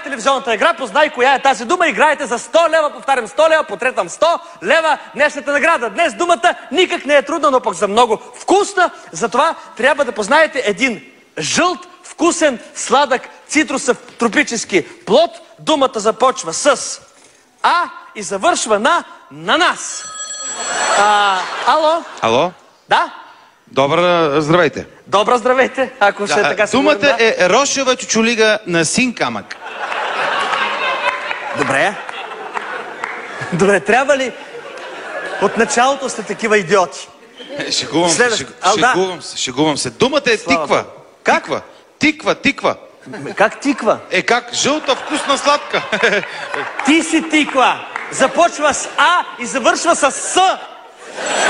телевизионната игра, познай коя е тази дума, играете за 100 лева, повтарям 100 лева, потретам 100 лева, днешната награда. Днес думата никак не е трудна, но пък за много вкусна, затова трябва да познаете един жълт, вкусен, сладък, цитрусов тропически плод. Думата започва с А и завършва на нас. Ало? Ало? Да? Добра, здравейте. Добра, здравейте, ако ще така се думата говорим, да. е рошева чучулига на син камък. Добре. Добре, трябва ли от началото сте такива идиоти? Шегувам се. Думата е тиква. Как? Тиква. Как тиква? Е как? Жълта, вкусна, сладка. Ти си тиква. Започва с А и завършва с С.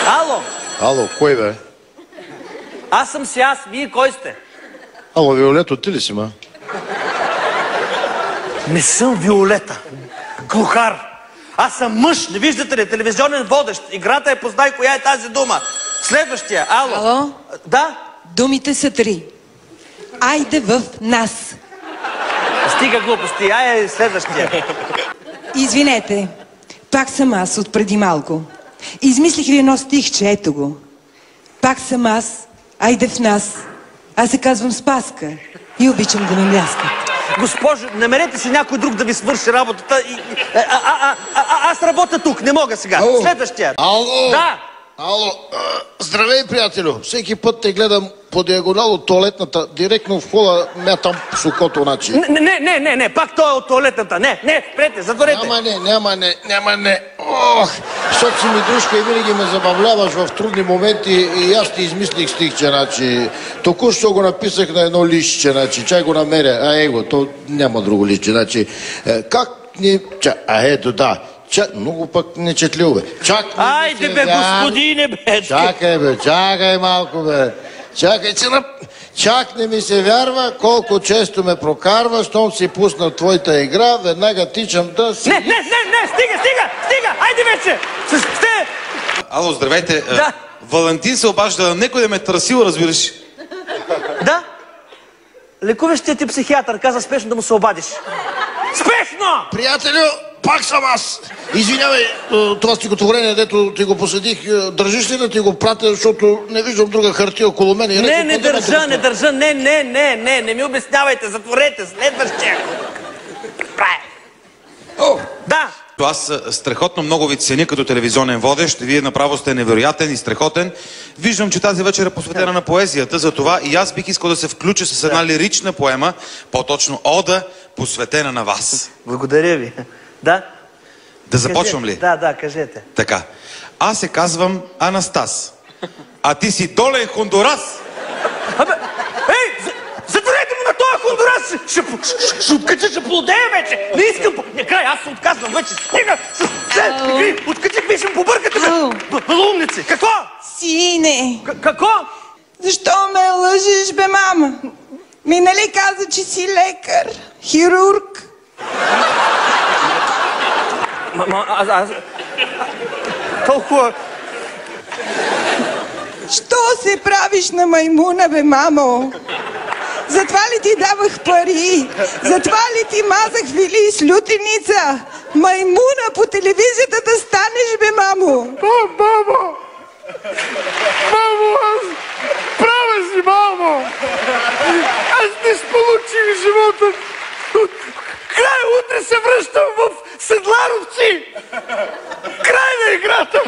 Ало? Ало, кой бе? Аз съм си аз, вие кой сте? Ало, Виолето, ти ли си, ма? Не съм Виолета. Глухар. Аз съм мъж, не виждате ли, телевизионен водещ. Играта е познай коя е тази дума. Следващия, ало. Ало? Да? Думите са 3. Айде в нас. Стига глупости, ай е следващия. Извинете, пак съм аз от преди малко. Измислих ви едно стихче, ето го. Пак съм аз, айде в нас. Аз се казвам Спаска и обичам да ме мляскат. Госпожо, намерете си някой друг да ви свърши работата. Аз работя тук, не мога сега. Ало. Следващия. Ало! Да! Ало! Здравей, приятелю! Всеки път те гледам по диагонал от туалетната, директно в хола мятам сукото, значи. Не, пак той е от туалетната. Не, спрете, затворете. Няма не. Ох, защото си ми дружка и винаги ме забавляваш в трудни моменти и аз ти измислих стихче, значи. Току-що го написах на едно листче, значи. Чай го намеря. Его, то няма друго листче, значи. Как ни... ето да. Много пък нечетливо, бе. Айде, бе, господине, бе. Чакай малко, бе. Чак не ми се вярва колко често ме прокарва, щом си пусна твоята игра, веднага тичам да си... Не, стига, айде вече. Ало, здравейте. Да. Валентин се обажда, некой да ме търсил, разбираш. Да? Лекуващият ти психиатър каза спешно да му се обадиш. Спешно! Приятелю, пак съм аз. Извинявай, това стихотворение, дето ти го посадих, държиш ли да ти го пратя, защото не виждам друга хартия около мен? Не държа, не ми обяснявайте, затворете, следващия. Да. Аз страхотно много ви ценя като телевизионен водещ. Вие направо сте невероятен и страхотен. Виждам, че тази вечер е посветена на поезията, затова и аз бих искал да се включа с една лирична поема, по-точно ода, посветена на вас. Благодаря ви. Да? Да започвам ли? Да, кажете. Така. Аз се казвам Анастас, а ти си долен Хондурас. Затворете му на този Хондурас! Ще откача, ще плодея вече! Не искам... Край, аз се отказвам вече! Стига! Откачих ви, ще му побъркате, бе! Балумници! Какво? Сине! Какво? Защо ме лъжиш, бе, мама? Ми нали каза, че си лекар? Хирург? Аз... Толкова... Що се правиш на маймуна, бе, мамо? Затова ли ти давах пари? Затова ли ти мазах вили с лютеница? Маймуна по телевизията да станеш, бе, мамо? Мамо! Аз... Права си, мамо! Аз не сполучих живота. Край, утре се връщам в Седларовци! Край на играта!